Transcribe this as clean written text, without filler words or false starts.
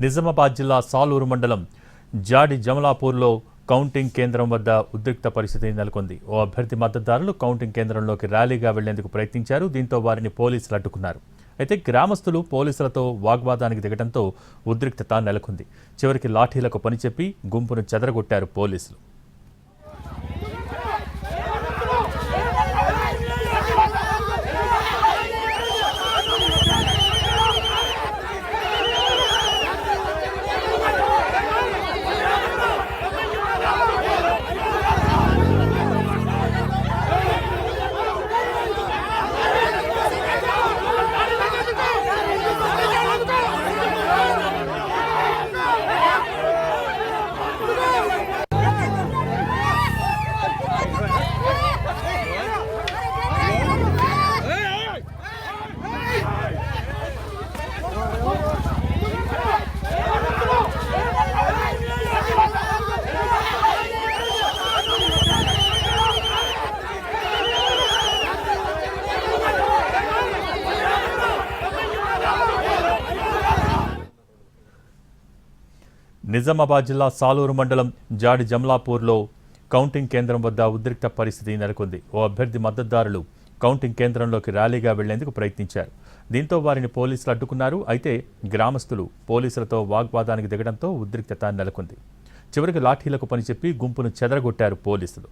నిజామాబాద్ జిల్లా సాలూరు మండలం జాడి జమలాపూర్లో కౌంటింగ్ కేంద్రం వద్ద ఉద్రిక్త పరిస్థితి నెలకొంది. ఓ అభ్యర్థి మద్దతుదారులు కౌంటింగ్ కేంద్రంలోకి ర్యాలీగా వెళ్లేందుకు ప్రయత్నించారు. దీంతో వారిని పోలీసులు అడ్డుకున్నారు. అయితే గ్రామస్తులు పోలీసులతో వాగ్వాదానికి దిగడంతో ఉద్రిక్తత నెలకొంది. చివరికి లాఠీలకు పనిచెప్పి గుంపును చెదరగొట్టారు పోలీసులు. నిజామాబాద్ జిల్లా సాలూరు మండలం జాడి జమలాపూర్లో కౌంటింగ్ కేంద్రం వద్ద ఉద్రిక్త పరిస్థితి నెలకొంది. ఓ అభ్యర్థి మద్దతుదారులు కౌంటింగ్ కేంద్రంలోకి ర్యాలీగా వెళ్లేందుకు ప్రయత్నించారు. దీంతో వారిని పోలీసులు అడ్డుకున్నారు. అయితే గ్రామస్తులు పోలీసులతో వాగ్వాదానికి దిగడంతో ఉద్రిక్తత నెలకొంది. చివరికి లాఠీలకు పనిచెప్పి గుంపును చెదరగొట్టారు పోలీసులు.